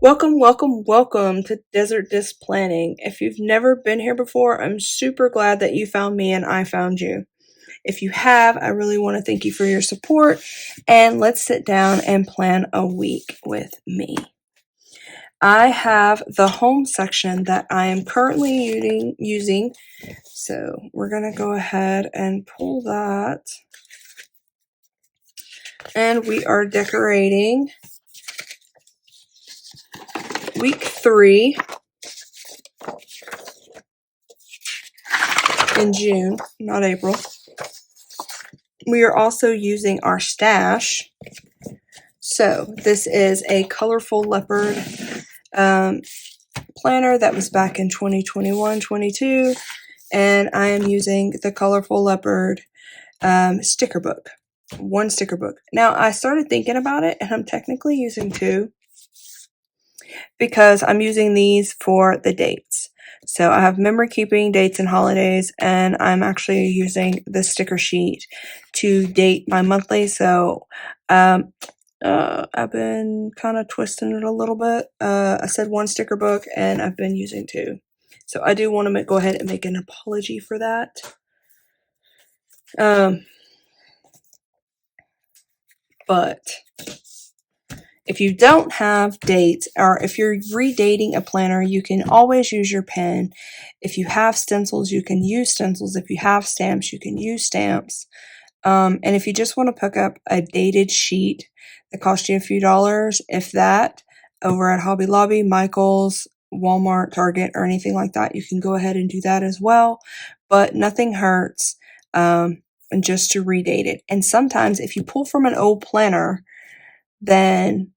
Welcome, welcome, welcome to Desert Disc Planning. If you've never been here before, I'm super glad that you found me and I found you. If you have, I really want to thank you for your support, and let's sit down and plan a week with me. I have the home section that I am currently using, so we're going to go ahead and pull that. And we are decorating week 3 in June, not April. We are also using our stash. So this is a colorful leopard planner that was back in 2021-22, and I am using the colorful leopard sticker book, one sticker book. Now I started thinking about it, and I'm technically using 2 because I'm using these for the dates. So I have memory keeping, dates, and holidays, and I'm actually using the sticker sheet to date my monthly. So I've been kind of twisting it a little bit. I said 1 sticker book, and I've been using 2. So I do want to go ahead and make an apology for that. But if you don't have dates, or if you're redating a planner, you can always use your pen. If you have stencils, you can use stencils. If you have stamps, you can use stamps. And if you just want to pick up a dated sheet that costs you a few dollars, if that, over at Hobby Lobby, Michael's, Walmart, Target, or anything like that, you can go ahead and do that as well. But nothing hurts and just to redate it. And sometimes if you pull from an old planner, then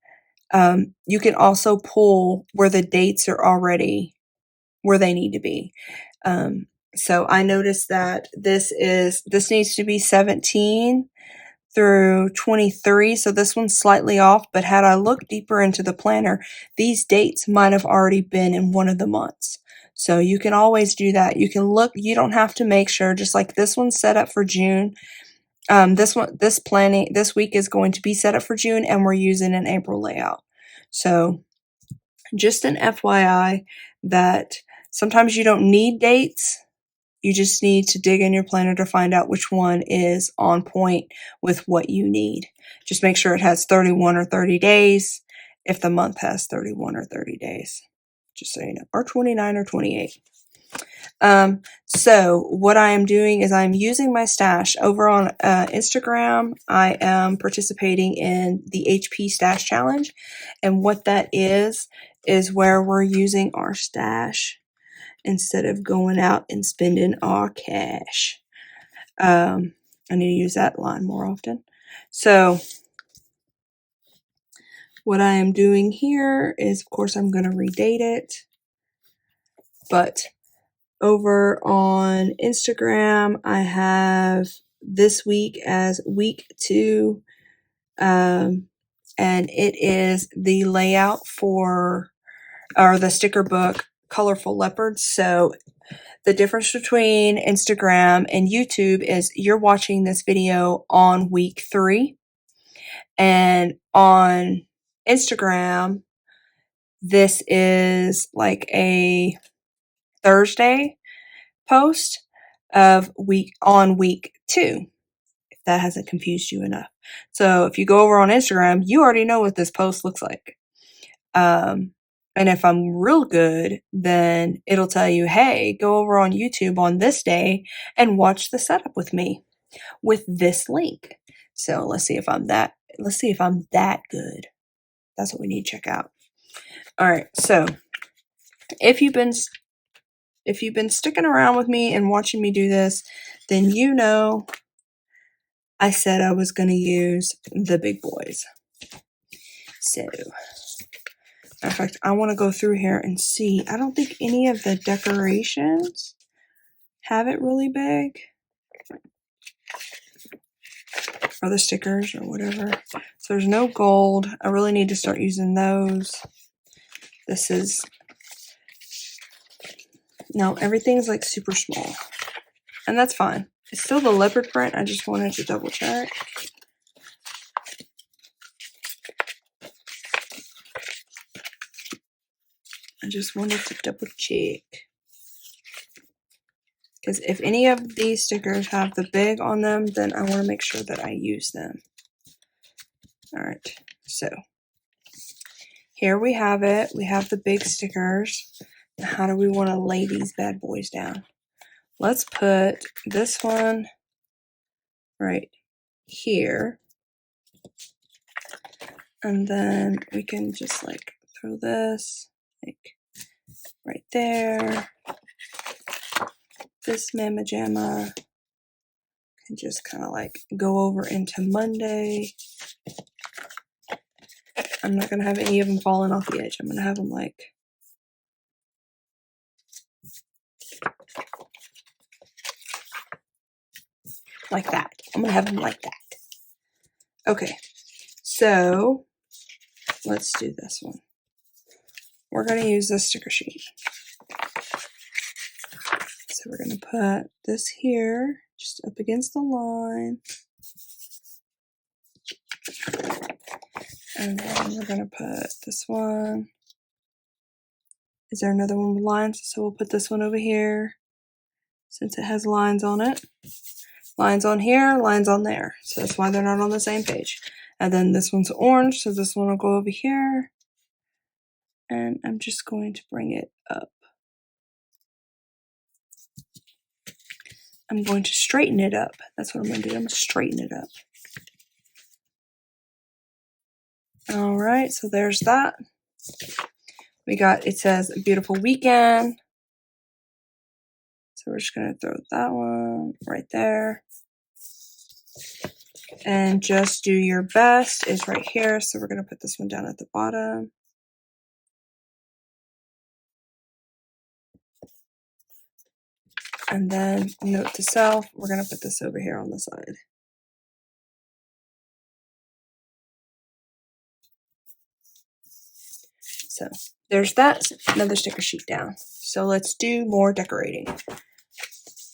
you can also pull where the dates are already where they need to be. So I noticed that this needs to be 17 through 23. So this one's slightly off, but had I looked deeper into the planner, these dates might have already been in one of the months. So you can always do that. You can look, you don't have to make sure, just like this one's set up for June. This week is going to be set up for June, and we're using an April layout. So just an FYI that sometimes you don't need dates. You just need to dig in your planner to find out which one is on point with what you need. Just make sure it has 31 or 30 days if the month has 31 or 30 days. Just so you know, or 29 or 28. So what I am doing is I'm using my stash over on Instagram. I am participating in the HP Stash Challenge, and what that is where we're using our stash instead of going out and spending our cash. I need to use that line more often. So what I am doing here is, of course, I'm going to redate it, but over on Instagram, I have this week as week 2, and it is the layout for, or the sticker book, Colorful Leopards. So the difference between Instagram and YouTube is you're watching this video on week 3, and on Instagram, this is like a Thursday post of week 2, if that hasn't confused you enough. So if you go over on Instagram, you already know what this post looks like. And if I'm real good, then it'll tell you, hey, go over on YouTube on this day and watch the setup with me with this link. So let's see if I'm that good. That's what we need to check out. All right. So if you've been sticking around with me and watching me do this, then you know I said I was going to use the big boys. So, in fact, I want to go through here and see. I don't think any of the decorations have it really big, or the stickers or whatever. So there's no gold. I really need to start using those. No, everything's like super small, and that's fine. It's still the leopard print. I just wanted to double check. I just wanted to double check. Because if any of these stickers have the big on them, then I want to make sure that I use them. Alright, so here we have it. We have the big stickers. Now how do we want to lay these bad boys down? Let's put this one right here. And then we can just like throw this like right there. This Mamma Jamma can just kind of like go over into Monday. I'm not going to have any of them falling off the edge. I'm going to have them like that. I'm going to have them like that. Okay, so let's do this one. We're going to use this sticker sheet. So we're going to put this here, just up against the line. And then we're going to put this one. Is there another one with lines? So we'll put this one over here, since it has lines on it. Lines on here, lines on there. So that's why they're not on the same page. And then this one's orange, so this one will go over here. And I'm just going to bring it up. I'm going to straighten it up. That's what I'm going to do. I'm going to straighten it up. Alright, so there's that. We got, it says, a beautiful weekend. So we're just going to throw that one right there. And just do your best is right here. So we're going to put this one down at the bottom. And then note to self, we're going to put this over here on the side. So there's that, another sticker sheet down. So let's do more decorating.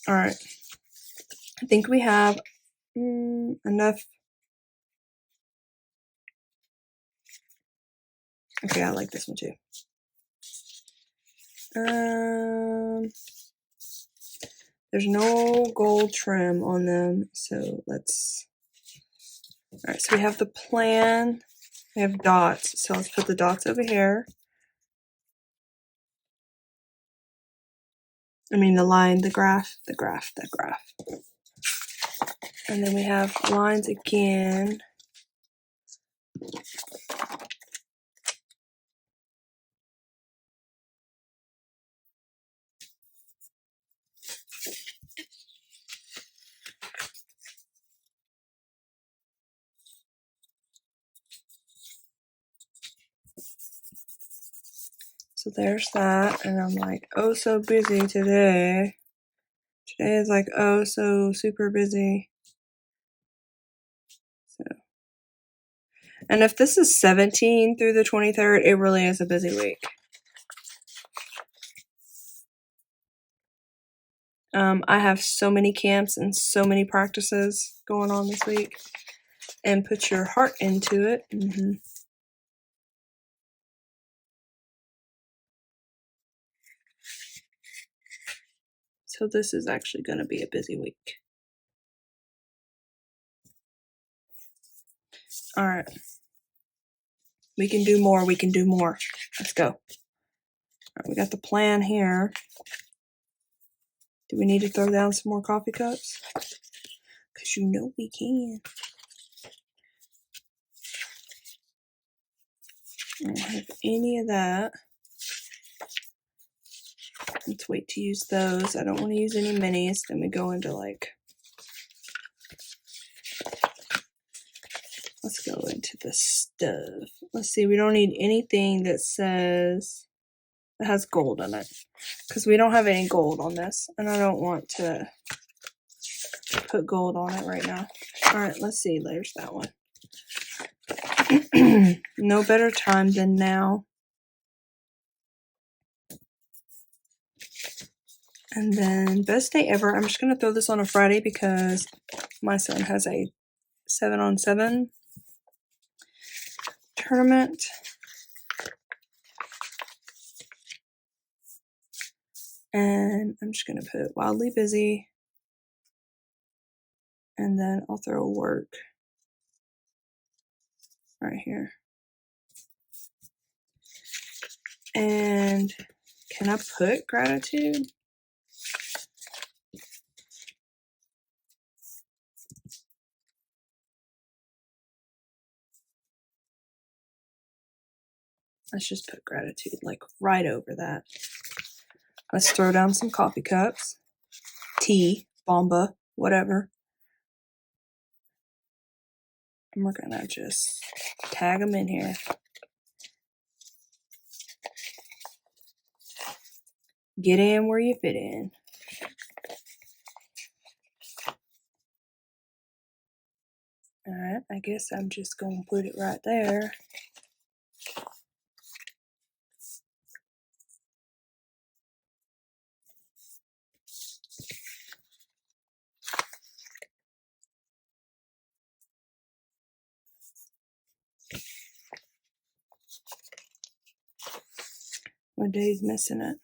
All right, I think we have enough. Okay, I like this one too. There's no gold trim on them, so let's. All right, so we have the plan. We have dots, so let's put the dots over here. I mean the line, the graph. And then we have lines again. So there's that, and I'm like, oh so busy today. Today is like, oh so super busy. So, and if this is 17 through the 23rd, it really is a busy week. I have so many camps and so many practices going on this week. And put your heart into it. So this is actually going to be a busy week. All right. We can do more. We can do more. Let's go. All right, we got the plan here. Do we need to throw down some more coffee cups? Because you know we can. I don't have any of that. Let's wait to use those. I don't want to use any minis. Then we go into like, let's go into the stuff. Let's see, we don't need anything that says, that has gold in it. Because we don't have any gold on this. And I don't want to put gold on it right now. Alright, let's see. There's that one. No better time than now. And then best day ever. I'm just going to throw this on a Friday because my son has a 7-on-7 tournament. And I'm just going to put wildly busy. And then I'll throw work right here. And can I put gratitude? Let's just put gratitude like right over that. Let's throw down some coffee cups, tea, bomba, whatever. And we're gonna just tag them in here. Get in where you fit in. Alright, I guess I'm just gonna put it right there. My day's missing it.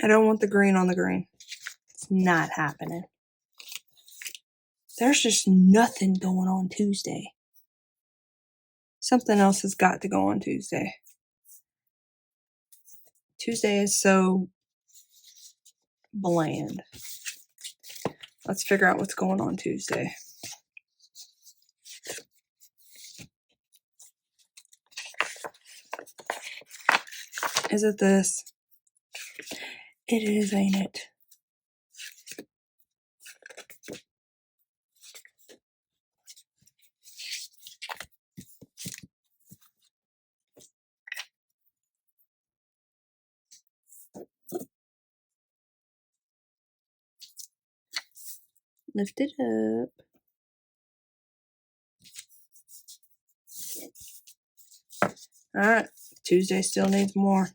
I don't want the green on the green. It's not happening. There's just nothing going on Tuesday. Something else has got to go on Tuesday. Tuesday is so bland. Let's figure out what's going on Tuesday. Is it this? It is, ain't it? Lift it up. Alright, Tuesday still needs more.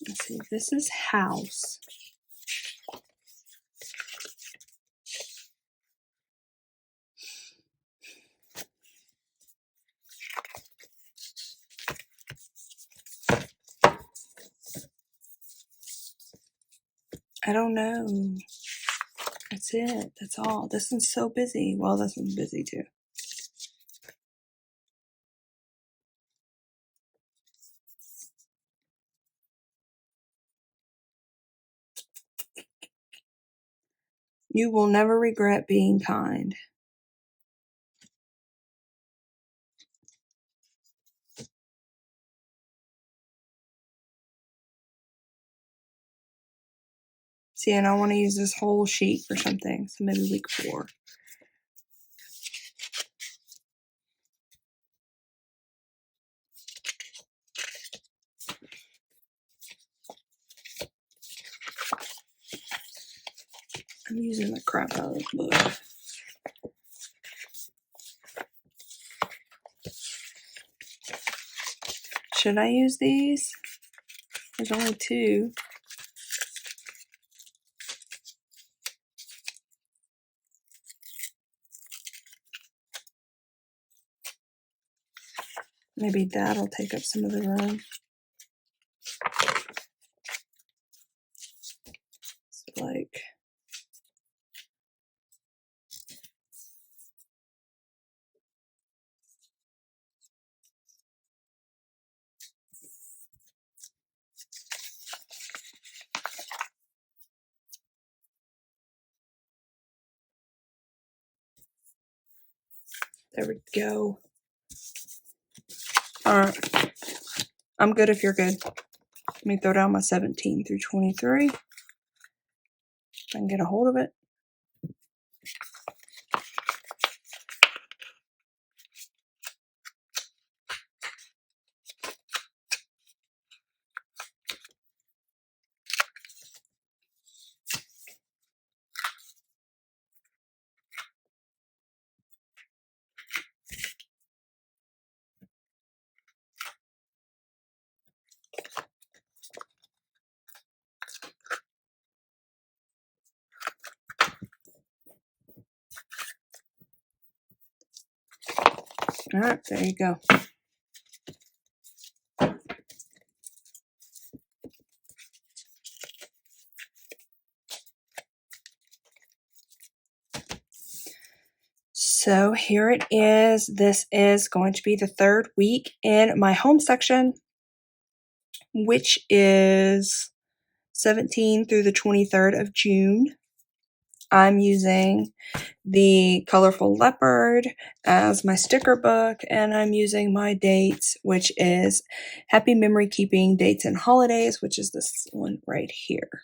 Let's see, this is house. I don't know. That's it. That's all. This one's so busy. Well, this one's busy too. You will never regret being kind. See, and I want to use this whole sheet for something. So maybe week 4. I'm using the crap out of this book. Should I use these? There's only 2. Maybe that'll take up some of the room. So like, there we go. Alright. I'm good if you're good. Let me throw down my 17 through 23. If I can get a hold of it. Alright, there you go. So here it is. This is going to be the third week in my home section, which is 17 through the 23rd of June. I'm using the colorful leopard as my sticker book, and I'm using my dates, which is happy memory keeping dates and holidays, which is this one right here.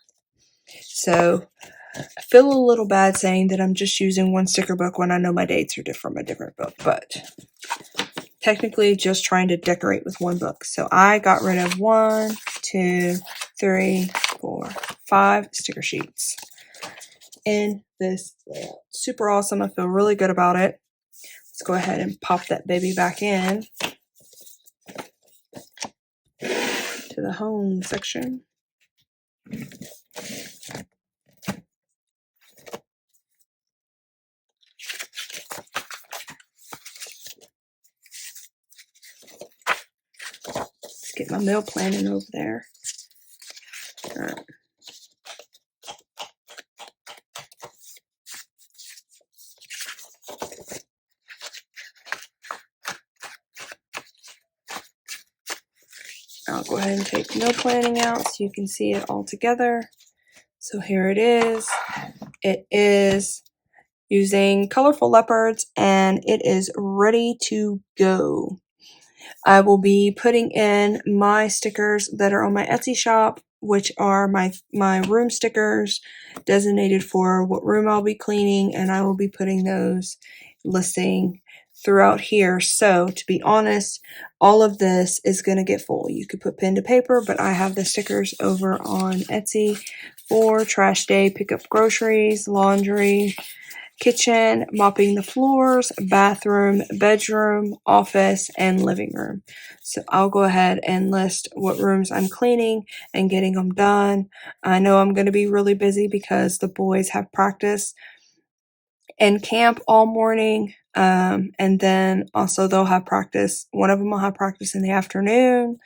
So I feel a little bad saying that I'm just using one sticker book when I know my dates are from a different book, but technically just trying to decorate with one book. So I got rid of 1, 2, 3, 4, 5 sticker sheets in this layout. Super awesome. I feel really good about it. Let's go ahead and pop that baby back in to the home section. Let's get my meal planning over there. All right. I'll go ahead and take meal planning out so you can see it all together. So here it is. It is using colorful leopards and it is ready to go. I will be putting in my stickers that are on my Etsy shop, which are my room stickers designated for what room I'll be cleaning, and I will be putting those listing throughout here. So to be honest, all of this is going to get full. You could put pen to paper, but I have the stickers over on Etsy for trash day, pick up groceries, laundry, kitchen, mopping the floors, bathroom, bedroom, office, and living room. So I'll go ahead and list what rooms I'm cleaning and getting them done. I know I'm going to be really busy because the boys have practice and camp all morning. And then also they'll have practice. One of them will have practice in the afternoon.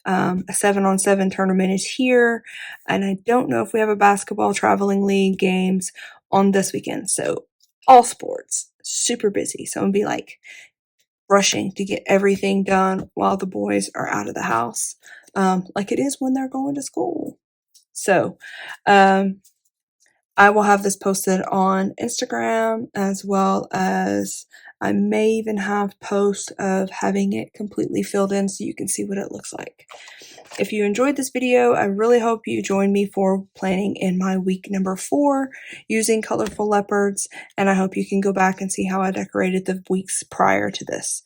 A 7-on-7 tournament is here. And I don't know if we have a basketball traveling league games on this weekend. So all sports, super busy. So I'm gonna be like rushing to get everything done while the boys are out of the house. Like it is when they're going to school. So, I will have this posted on Instagram, as well as I may even have posts of having it completely filled in so you can see what it looks like. If you enjoyed this video, I really hope you join me for planning in my week number 4 using colorful leopards, and I hope you can go back and see how I decorated the weeks prior to this.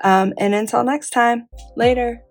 And until next time, later.